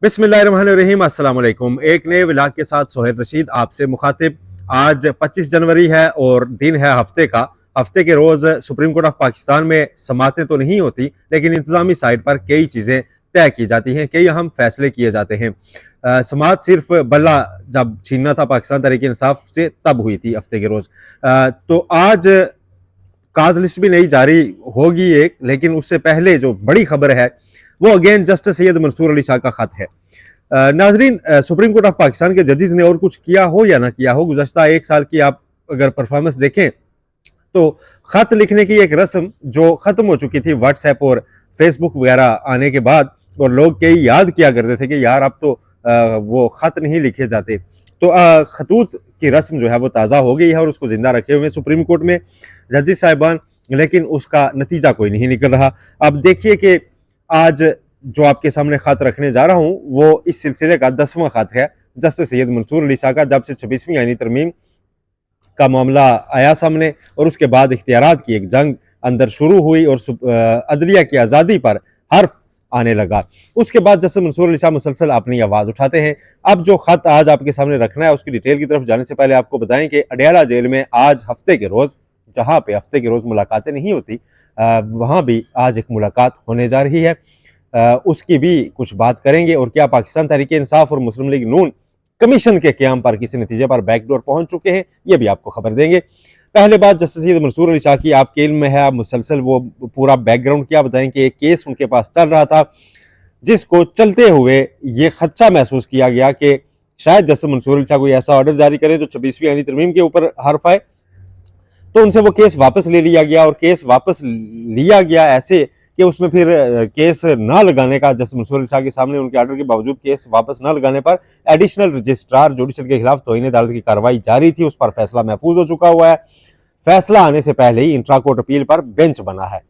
बिस्मिल्लाहिर्रहमानिर्रहीम, अस्सलाम वालेकुम। एक नए व्लॉग के साथ सोहेल रशीद आपसे मुखातिब। आज 25 जनवरी है और दिन है हफ्ते का। हफ्ते के रोज़ सुप्रीम कोर्ट ऑफ पाकिस्तान में समातें तो नहीं होती, लेकिन इंतज़ामी साइड पर कई चीज़ें तय की जाती हैं, कई अहम फैसले किए जाते हैं। समात सिर्फ बल्ला जब छीनना था पाकिस्तान तहरीक इंसाफ से तब हुई थी हफ्ते के रोज़। तो आज काज लिस्ट भी नहीं जारी होगी एक, लेकिन उससे पहले जो बड़ी खबर है वो अगेन जस्टिस सैयद मंसूर अली शाह का खत है। नाजरीन, सुप्रीम कोर्ट ऑफ पाकिस्तान के जजेस ने और कुछ किया हो या ना किया हो, गुज़श्ता एक साल की आप अगर परफॉर्मेंस देखें तो खत लिखने की एक रस्म जो खत्म हो चुकी थी व्हाट्सएप और फेसबुक वगैरह आने के बाद, और लोग कई याद किया करते थे कि यार अब तो वो खत नहीं लिखे जाते, तो खतूत की रस्म जो है वो ताज़ा हो गई है और उसको जिंदा रखे हुए सुप्रीम कोर्ट में जजेस साहिबान, लेकिन उसका नतीजा कोई नहीं निकल रहा। अब देखिए कि आज जो आपके सामने खत रखने जा रहा हूं वो इस सिलसिले का 10वां खत है जस्टिस सैयद मंसूर अली शाह का, जब से 26वीं आईनी तरमीम का मामला आया सामने और उसके बाद इख्तियारात की एक जंग अंदर शुरू हुई और अदलिया की आज़ादी पर हर्फ आने लगा। उसके बाद जस्टिस मंसूर अली शाह मुसलसल अपनी आवाज़ उठाते हैं। अब जो खत आज आपके सामने रखना है उसकी डिटेल की तरफ जाने से पहले आपको बताएं कि अडयाला जेल में आज हफ्ते के रोज़, जहाँ पे हफ्ते के रोज़ मुलाकातें नहीं होती, वहाँ भी आज एक मुलाकात होने जा रही है। उसकी भी कुछ बात करेंगे और क्या पाकिस्तान तहरीक इंसाफ और मुस्लिम लीग नून कमीशन के क़याम पर किसी नतीजे पर बैकडोर पहुंच चुके हैं, ये भी आपको खबर देंगे। पहले बात जस्टिस सैयद मंसूर अली शाह की आपके इल्म में है, आप मुसलसल वो पूरा बैकग्राउंड क्या बताएं कि एक केस उनके पास चल रहा था जिसको चलते हुए ये खदशा महसूस किया गया कि शायद जस्टिस मंसूर अली शाह कोई ऐसा ऑर्डर जारी करें जो 26वीं आईनी तरमीम के ऊपर हर्फ आए, तो उनसे वो केस वापस ले लिया गया। और केस वापस लिया गया ऐसे कि उसमें फिर केस ना लगाने का, जस्टिस मंसूर अली शाह के सामने उनके ऑर्डर के बावजूद केस वापस ना लगाने पर एडिशनल रजिस्ट्रार जुडिशल के खिलाफ तौहीन अदालत की कार्रवाई जारी थी, उस पर फैसला महफूज हो चुका हुआ है। फैसला आने से पहले ही इंट्रा कोर्ट अपील पर बेंच बना है,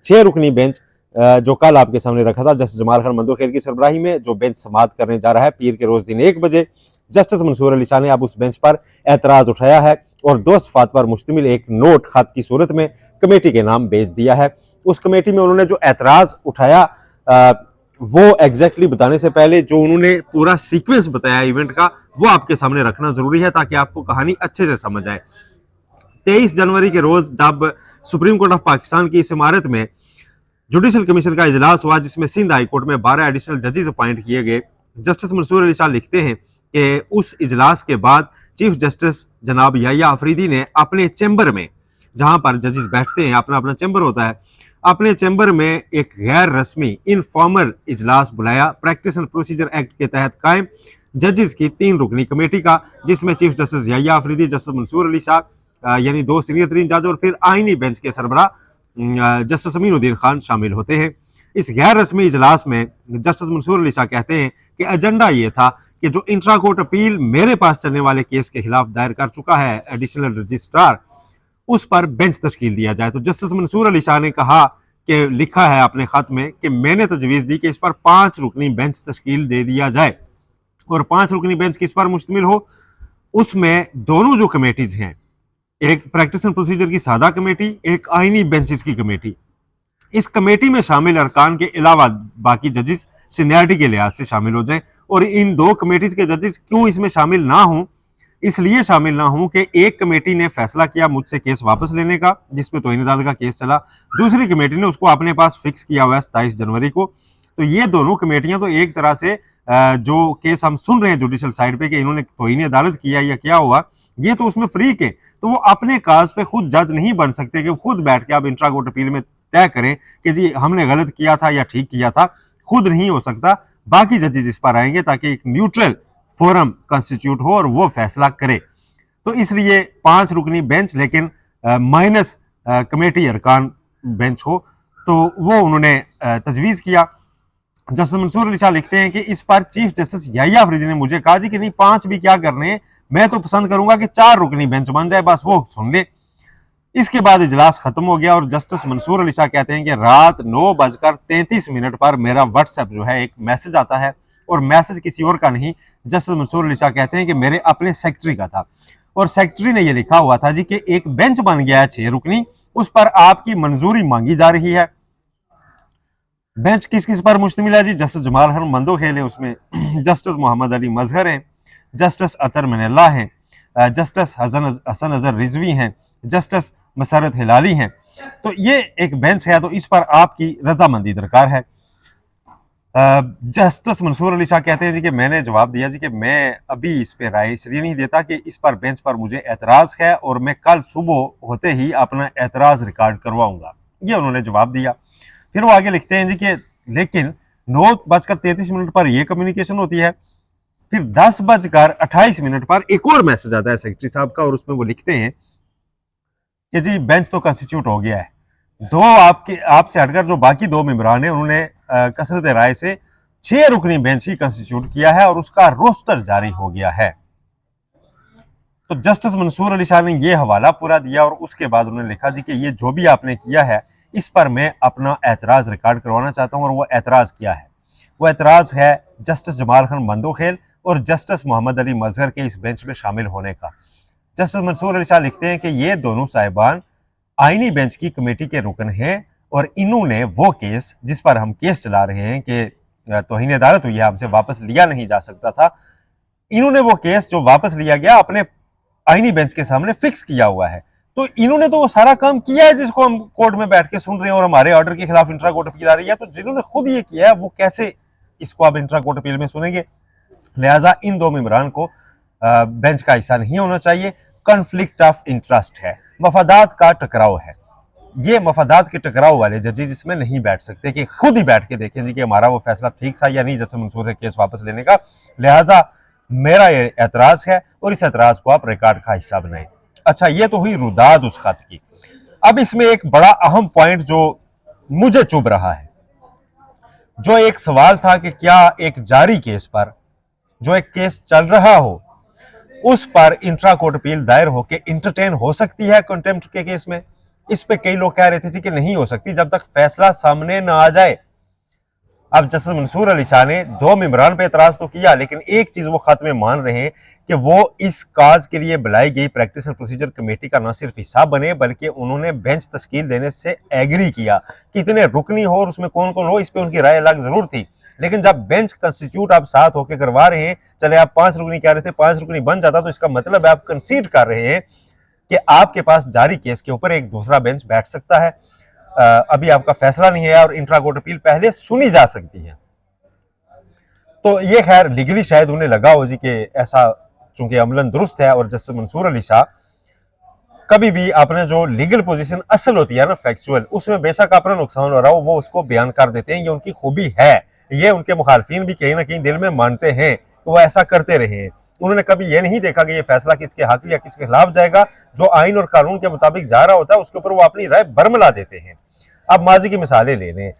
6 रुकनी बेंच, जो कल आपके सामने रखा था जस्टिस जमाल खान मंदोखेर की सरबराही में, जो बेंच समाअत करने जा रहा है पीर के रोज दिन 1 बजे। जस्टिस मंसूर अली शाह ने अब उस बेंच पर एतराज उठाया है और 2 सफ़ात पर मुश्तमिल एक नोट खत की सूरत में कमेटी के नाम भेज दिया है। उस कमेटी में उन्होंने जो एतराज उठाया वो एग्जैक्टली बताने से पहले जो उन्होंने पूरा सीक्वेंस बताया इवेंट का, वो आपके सामने रखना जरूरी है ताकि आपको कहानी अच्छे से समझ आए। 23 जनवरी के रोज जब सुप्रीम कोर्ट ऑफ पाकिस्तान की इस इमारत में जुडिशल कमीशन का इजलास हुआ, जिसमें सिंध हाई कोर्ट में 12 एडिशनल जजेस अपॉइंट किए गए, जस्टिस मंसूर अली शाह लिखते हैं कि उस इजलास के बाद चीफ जस्टिस जनाब याहिया अफरीदी ने अपने चैम्बर में, जहां पर जजेस बैठते हैं, अपना अपना चैम्बर होता है, अपने चैम्बर में एक गैर रस्मी इनफॉर्मल इजलास बुलाया प्रैक्टिस एंड प्रोसीजर एक्ट के तहत कायम जजेस की 3 रुकनी कमेटी का, जिसमें chief justice Yahya Afridi, justice Mansoor Ali Shah यानी 2 सीनियर तरीन जज और फिर आईनी बेंच के सरबरा जस्टिस अमीनुद्दीन खान शामिल होते हैं। इस गैर रस्मी इजलास में जस्टिस मंसूर अली शाह कहते हैं कि एजेंडा ये था कि जो इंट्रा कोर्ट अपील मेरे पास चलने वाले केस के खिलाफ दायर कर चुका है एडिशनल रजिस्ट्रार, उस पर बेंच तश्कील दिया जाए। तो जस्टिस मंसूर अली शाह ने कहा कि लिखा है अपने खत में कि मैंने तजवीज़ दी कि इस पर 5 रुकनी बेंच तश्कील दे दिया जाए, और 5 रुकनी बेंच किस पर मुश्तमिल हो, उसमें दोनों जो कमेटीज हैं, एक प्रैक्टिस एंड प्रोसीजर की सादा कमेटी, एक आईनी बेंचेस की कमेटी, इस कमेटी में शामिल अरकान के अलावा बाकी जजेस सीनियरिटी के लिहाज से शामिल हो जाएं। और इन 2 कमेटीज के जजेस क्यों इसमें शामिल ना हों, इसलिए शामिल ना हों कि एक कमेटी ने फैसला किया मुझसे केस वापस लेने का, जिसपे तौहीन अदालत का केस चला, दूसरी कमेटी ने उसको अपने पास फिक्स किया हुआ है 27 जनवरी को। तो ये दोनों कमेटियां तो एक तरह से जो केस हम सुन रहे हैं जुडिशल साइड पे कि इन्होंने तौहीन अदालत किया या क्या हुआ, ये तो उसमें फ्री के, तो वो अपने काज पे खुद जज नहीं बन सकते कि खुद बैठ के आप इंट्रा कोर्ट अपील में तय करें कि जी हमने गलत किया था या ठीक किया था, खुद नहीं हो सकता। बाकी जजेस इस पर आएंगे ताकि एक न्यूट्रल फोरम कंस्टिट्यूट हो और वो फैसला करे। तो इसलिए 5 रुकनी बेंच, लेकिन माइनस कमेटी अरकान बेंच हो, तो वो उन्होंने तजवीज़ किया। जस्टिस मंसूर अली शाह लिखते हैं कि इस पर चीफ जस्टिस याहिया अफरीदी ने मुझे कहा जी कि नहीं 5 भी क्या करने, मैं तो पसंद करूंगा कि 4 रुकनी बेंच बन जाए, बस वो सुन ले। इसके बाद इजलास खत्म हो गया और जस्टिस मंसूर अली शाह कहते हैं कि रात 9:33 पर मेरा व्हाट्सएप जो है एक मैसेज आता है, और मैसेज किसी और का नहीं, जस्टिस मंसूर अली शाह कहते हैं कि मेरे अपने सेक्रेटरी का था, और सेक्रेटरी ने यह लिखा हुआ था जी कि एक बेंच बन गया है 6 रुकनी, उस पर आपकी मंजूरी मांगी जा रही है। बेंच किस किस पर मुश्तमिल है जी? जस्टिस जमाल खान मंदोखेल है उसमें, जस्टिस मोहम्मद अली मजहर हैं, जस्टिस अतर मिनल्ला हैं, जस्टिस हसन अजहर रिजवी हैं, जस्टिस मसरत हिलाली हैं। तो ये एक बेंच है, तो इस पर आपकी रजामंदी दरकार है। जस्टिस मंसूर अली शाह कहते हैं जी कि मैंने जवाब दिया जी कि मैं अभी इस पे राय इसलिए नहीं देता कि इस पर बेंच पर मुझे एतराज है और मैं कल सुबह होते ही अपना एतराज रिकॉर्ड करवाऊंगा, ये उन्होंने जवाब दिया। फिर वो आगे लिखते हैं जी कि लेकिन 9:33 पर यह कम्युनिकेशन होती है, फिर 10:28 पर एक और मैसेज आता है सेक्रेटरी साहब का, और उसमें वो लिखते हैं कि जी बेंच तो कंस्टिट्यूट हो गया है, दो आपसे हटकर जो बाकी दो मेंबरान हैं उन्होंने कसरत राय से 6 रुकनी बेंच ही कंस्टिट्यूट किया है और उसका रोस्टर जारी हो गया है। तो जस्टिस मंसूर अली शाह ने यह हवाला पूरा दिया और उसके बाद उन्होंने लिखा जी कि ये जो भी आपने किया है इस पर मैं अपना एतराज रिकॉर्ड करवाना चाहता हूं, और वो एतराज क्या है? वो एतराज है जस्टिस जमाल खान मंदोखेल और जस्टिस मोहम्मद अली मजहर के इस बेंच में शामिल होने का। जस्टिस मंसूर अली शाह लिखते हैं कि ये दोनों साहिबान आईनी बेंच की कमेटी के रुकन हैं और इन्होंने वो केस जिस पर हम केस चला रहे हैं कि तौहीन अदालत हुई है, हमसे वापस लिया नहीं जा सकता था, इन्होंने वो केस जो वापस लिया गया अपने आईनी बेंच के सामने फिक्स किया हुआ है। तो इन्होंने तो वो सारा काम किया है जिसको हम कोर्ट में बैठ के सुन रहे हैं और हमारे ऑर्डर के खिलाफ इंट्रा कोर्ट अपील आ रही है। तो जिन्होंने खुद ये किया है वो कैसे इसको अब इंट्रा कोर्ट अपील में सुनेंगे? लिहाजा इन दो मेंबरान को बेंच का हिस्सा नहीं होना चाहिए। कॉन्फ्लिक्ट ऑफ इंटरेस्ट है, मफादात का टकराव है। ये मफादात के टकराव वाले जजेस इसमें नहीं बैठ सकते कि खुद ही बैठ के देखें जी कि हमारा वो फैसला ठीक था या नहीं जैसे मंसूर है केस वापस लेने का। लिहाजा मेरा ये एतराज है और इस एतराज को आप रिकॉर्ड का हिस्सा बनाएं। अच्छा, ये तो हुई रुदाद उस खत की। अब इसमें एक बड़ा अहम पॉइंट जो मुझे चुभ रहा है, जो एक सवाल था कि क्या एक जारी केस पर, जो एक केस चल रहा हो, उस पर इंट्रा कोर्ट अपील दायर होकर इंटरटेन हो सकती है कंटेम्प्ट के केस में? इस पे कई लोग कह रहे थे जी कि नहीं हो सकती जब तक फैसला सामने ना आ जाए। अब जस्टिस मंसूर अली शाह ने दो मेंबरान पे एतराज तो किया, लेकिन एक चीज वो खत में मान रहे हैं कि वो इस काज के लिए बुलाई गई प्रैक्टिस एंड प्रोसीजर कमेटी का न सिर्फ हिस्सा बने बल्कि उन्होंने बेंच तश्कील देने से एग्री किया कि इतने रुकनी हो और उसमें कौन कौन हो, इस पे उनकी राय अलग जरूर थी। लेकिन जब बेंच कंस्टिट्यूट आप साथ होकर करवा रहे हैं, चले आप 5 रुकनी कह रहे थे, 5 रुकनी बन जाता तो इसका मतलब है आप कंसीड कर रहे हैं कि आपके पास जारी केस के ऊपर एक दूसरा बेंच बैठ सकता है। अभी आपका फैसला नहीं है और इंट्रा कोर्ट अपील पहले सुनी जा सकती है। तो ये खैर लीगली शायद उन्हें लगा हो जी कि ऐसा चूंकि अमलन दुरुस्त है, और जस्टिस मंसूर अली शाह कभी भी अपने जो लीगल पोजीशन असल होती है ना फैक्चुअल, उसमें बेशक अपना नुकसान हो रहा हो वो उसको बयान कर देते हैं। ये उनकी खूबी है, ये उनके मुखालफिन भी कहीं ना कहीं दिल में मानते हैं कि वो ऐसा करते रहे हैं। उन्होंने कभी ये नहीं देखा कि ये फैसला किसके हक या किसके खिलाफ जाएगा। जो आइन और कानून के मुताबिक जा रहा होता है उसके ऊपर वो अपनी राय बरमला देते हैं। अब माजी की मिसालें ले लें,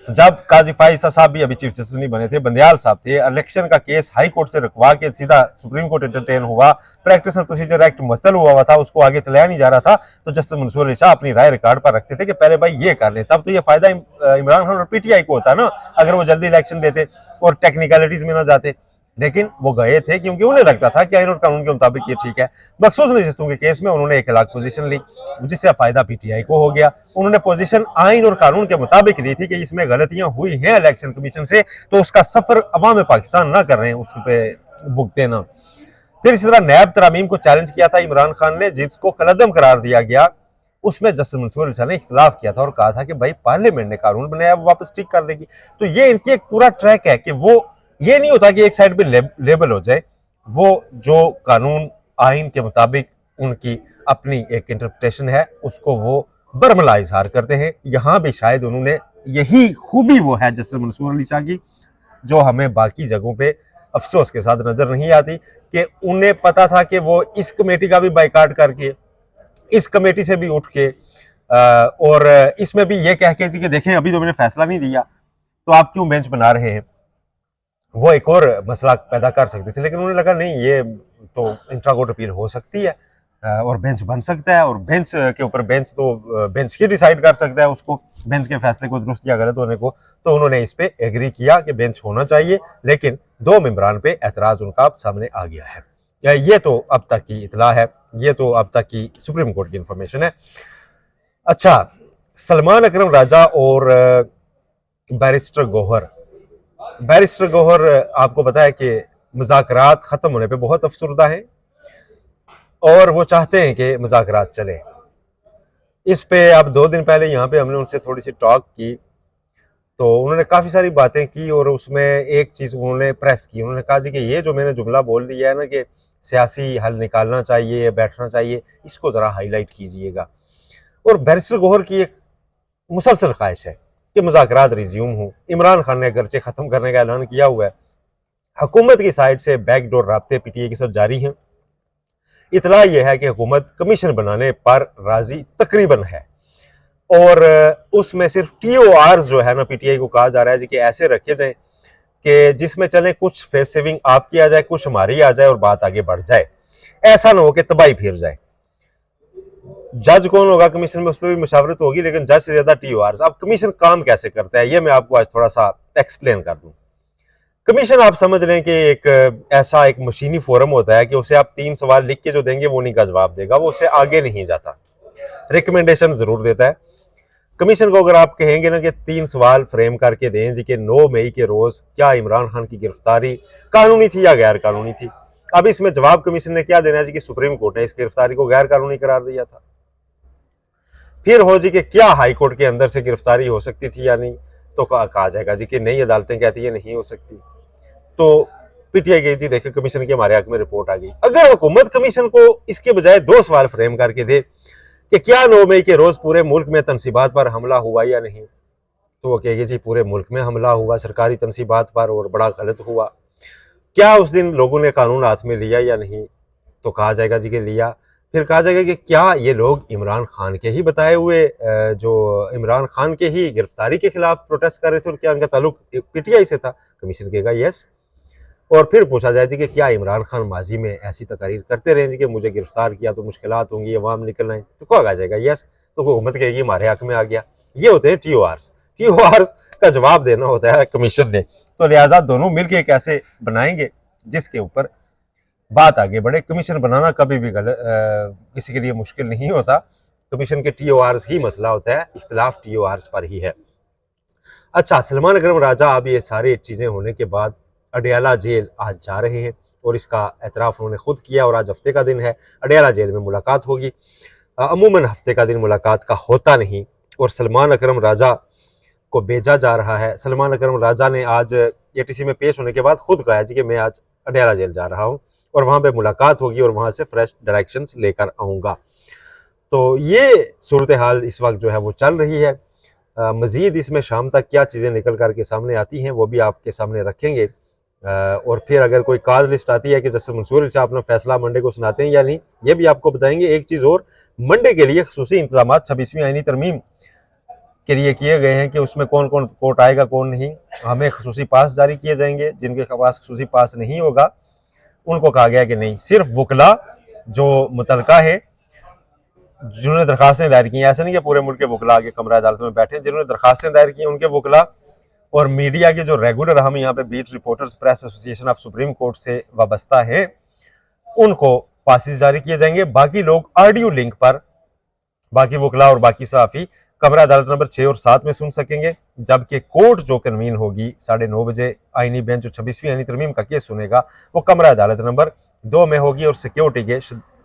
जब काजी फाइसा साहब भी अभी चीफ जस्टिस नहीं बने थे, बंदयाल साहब थे, इलेक्शन का केस हाई कोर्ट से रुकवा के सीधा सुप्रीम कोर्ट एंटरटेन हुआ, प्रैक्टिस एंड प्रोसीजर एक्ट मुअत्तल हुआ था, उसको आगे चलाया नहीं जा रहा था, तो जस्टिस मंसूर अली शाह अपनी राय रिकॉर्ड पर रखते थे कि पहले भाई ये कर ले। तब तो ये फायदा इमरान खान और पीटीआई को होता ना अगर वो जल्दी इलेक्शन देते और टेक्निकलिटीज में ना जाते। लेकिन वो गए थे क्योंकि उन्हें लगता था कि आइन और कानून के मुताबिक ये ठीक है। मखसूस नशिस्तों के केस में उन्होंने एक अलग पोजीशन ली जिससे फायदा पीटीआई को हो गया। उन्होंने पोजीशन आइन और कानून के मुताबिक ली थी कि इसमें गलतियां हुई हैं इलेक्शन कमीशन से, तो उसका सफर अवाम पाकिस्तान ना कर रहे हैं, उस पर भुगते ना। फिर इसी तरह नैब तरामीम को चैलेंज किया था इमरान खान ने, जिसको कलअदम करार दिया गया। उसमें जस्टिस मंसूर अली शाह ने इख्तिलाफ किया था और कहा था कि भाई पार्लियामेंट ने कानून बनाया, वो वापस ठीक कर देगी। तो ये इनकी एक पूरा ट्रैक है कि वो ये नहीं होता कि एक साइड पे लेबल हो जाए, वो जो कानून आइन के मुताबिक उनकी अपनी एक इंटरप्रिटेशन है उसको वो बरमला इजहार करते हैं। यहां भी शायद उन्होंने यही खूबी वो है जस्टिस मंसूर अली शाह की जो हमें बाकी जगहों पे अफसोस के साथ नजर नहीं आती, कि उन्हें पता था कि वो इस कमेटी का भी बाइकाट करके, इस कमेटी से भी उठ के और इसमें भी ये कह के कि देखें अभी तो मैंने फैसला नहीं दिया तो आप क्यों बेंच बना रहे हैं, वो एक और मसला पैदा कर सकते थे। लेकिन उन्हें लगा नहीं, ये तो इंट्रा कोर्ट अपील हो सकती है और बेंच बन सकता है, और बेंच के ऊपर बेंच तो बेंच ही डिसाइड कर सकता है उसको, बेंच के फैसले को दुरुस्त या गलत होने को। तो उन्होंने इस पे एग्री किया कि बेंच होना चाहिए, लेकिन दो मेंबरान पे एतराज उनका अब सामने आ गया है। ये तो अब तक की इतला है, ये तो अब तक की सुप्रीम कोर्ट की इंफॉर्मेशन है। अच्छा, सलमान अकरम राजा और बैरिस्टर गौहर। बैरिस्टर गौहर आपको पता है कि मुज़ाकरात ख़त्म होने पे बहुत अफसरदा है और वो चाहते हैं कि मुज़ाकरात चले। इस पे अब 2 दिन पहले यहाँ पे हमने उनसे थोड़ी सी टॉक की तो उन्होंने काफ़ी सारी बातें की और उसमें एक चीज़ उन्होंने प्रेस की। उन्होंने कहा जी कि ये जो मैंने जुमला बोल दिया है ना कि सियासी हल निकालना चाहिए, बैठना चाहिए, इसको ज़रा हाईलाइट कीजिएगा। और बैरिस्टर गौहर की एक मुसलसल ख्वाहिश है कि मुज़ाकरात रिज्यूम हो। इमरान खान ने अगरचे ख़त्म करने का ऐलान किया हुआ है, हुकूमत की साइड से बैकडोर राब्ते पीटीआई के साथ जारी हैं। इतला यह है कि हुकूमत कमीशन बनाने पर राजी तकरीबन है और उसमें सिर्फ TORs जो है ना पीटीआई को कहा जा रहा है जी कि ऐसे रखे जाएं कि जिसमें चले कुछ फेस सेविंग आपकी आ जाए, कुछ हमारी आ जाए और बात आगे बढ़ जाए। ऐसा ना हो कि तबाही फिर जाए। जज कौन होगा कमीशन में, उस पर भी मुशावरत होगी, लेकिन जज से ज्यादा TORs। अब कमीशन काम कैसे करता है ये मैं आपको आज थोड़ा सा एक्सप्लेन कर दूं। कमीशन आप समझ लें कि एक ऐसा एक मशीनी फोरम होता है कि उसे आप 3 सवाल लिख के जो देंगे वो नहीं का जवाब देगा, वो उससे आगे नहीं जाता, रिकमेंडेशन जरूर देता है। कमीशन को अगर आप कहेंगे ना कि 3 सवाल फ्रेम करके दें जी कि 9 मई के रोज क्या इमरान खान की गिरफ्तारी कानूनी थी या गैर कानूनी थी, अब इसमें जवाब कमीशन ने क्या देना है जी कि सुप्रीम कोर्ट ने इस गिरफ्तारी को गैर कानूनी करार दिया था। फिर हो जी कि क्या हाई कोर्ट के अंदर से गिरफ्तारी हो सकती थी या नहीं, तो कहा जाएगा जी कि नई अदालतें कहती है नहीं हो सकती। तो पीटीआई गई जी देखे कमीशन की हमारे हक में रिपोर्ट आ गई। अगर हुकूमत कमीशन को इसके बजाय 2 सवाल फ्रेम करके दे कि क्या 9 मई के रोज पूरे मुल्क में तनसीबात पर हमला हुआ या नहीं, तो वो कहेगी जी पूरे मुल्क में हमला हुआ सरकारी तनसीबात पर और बड़ा गलत हुआ। क्या उस दिन लोगों ने कानून हाथ में लिया या नहीं, तो कहा जाएगा जी कि लिया। फिर कहा जाएगा कि क्या ये लोग इमरान खान के ही बताए हुए जो इमरान खान के ही गिरफ्तारी के खिलाफ प्रोटेस्ट कर रहे थे और क्या उनका ताल्लुक पीटीआई से था, कमीशन कहेगा यस। और फिर पूछा जाए जी कि क्या इमरान खान माजी में ऐसी तकारीर करते रहे जी कि मुझे गिरफ्तार किया तो मुश्किलात होंगी, अवाम निकल आए, तो कहा जाएगा यस। तो हुकूमत कहेगी हमारे हक में आ गया। ये होते हैं TORs का जवाब देना होता है कमीशन ने। तो लिहाजा दोनों मिलकर एक ऐसे बनाएंगे जिसके ऊपर बात आगे बढ़े। कमीशन बनाना कभी भी किसी के लिए मुश्किल नहीं होता, कमीशन के TORs ही मसला होता है, इख्तिलाफ TORs पर ही है। अच्छा, सलमान अकरम राजा अब ये सारी चीज़ें होने के बाद अडयाला जेल आज जा रहे हैं और इसका एतराफ़ उन्होंने खुद किया और आज हफ्ते का दिन है, अडयाला जेल में मुलाकात होगी। अमूमन हफ्ते का दिन मुलाकात का होता नहीं और सलमान अकरम राजा को भेजा जा रहा है। सलमान अकरम राजा ने आज ATC में पेश होने के बाद खुद कहा जी कि मैं आज अडयाला जेल जा रहा हूँ और वहाँ पे मुलाकात होगी और वहाँ से फ्रेश डायरेक्शंस लेकर आऊँगा। तो ये सूरत हाल इस वक्त जो है वो चल रही है। मज़ीद इसमें शाम तक क्या चीज़ें निकल कर के सामने आती हैं वो भी आपके सामने रखेंगे और फिर अगर कोई काज लिस्ट आती है कि जैसे मंसूर शाह अपना फैसला मंडे को सुनाते हैं या नहीं, ये भी आपको बताएंगे। एक चीज़ और, मंडे के लिए खसूसी इंतजाम 26वीं आईनी तरमीम के लिए किए गए हैं कि उसमें कौन कौन कोर्ट आएगा कौन नहीं। हमें खसूसी पास जारी किए जाएंगे, जिनके पास खसूसी पास नहीं होगा उनको कहा गया कि नहीं, सिर्फ वकला जो मुतलका है जिन्होंने दरखास्तें दायर की, ऐसा नहीं कि पूरे मुल्क के वकला आगे कमरा अदालत में बैठे, जिन्होंने दरखास्तें दायर की उनके वकला और मीडिया के जो रेगुलर हम यहाँ पे beat reporters press association of supreme court से वाबस्ता है उनको पासिस जारी किए जाएंगे। बाकी लोग ऑडियो लिंक पर बाकी वकला और बाकी सहाफ़ी कमरा अदालत नंबर 6 और 7 में सुन सकेंगे, जबकि कोर्ट जो कन्वीन होगी 9:30 बजे आईनी बेंच जो 26वीं आईनी तरमीम का केस सुनेगा वो कमरा अदालत नंबर 2 में होगी और सिक्योरिटी के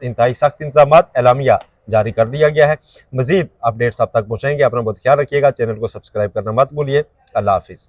इंतहाई सख्त इंतजाम एलामिया जारी कर दिया गया है। मजीद अपडेट्स आप तक पहुँचाएंगे। अपना बहुत ख्याल रखिएगा, चैनल को सब्सक्राइब करना मत भूलिए। अल्लाह हाफिज़।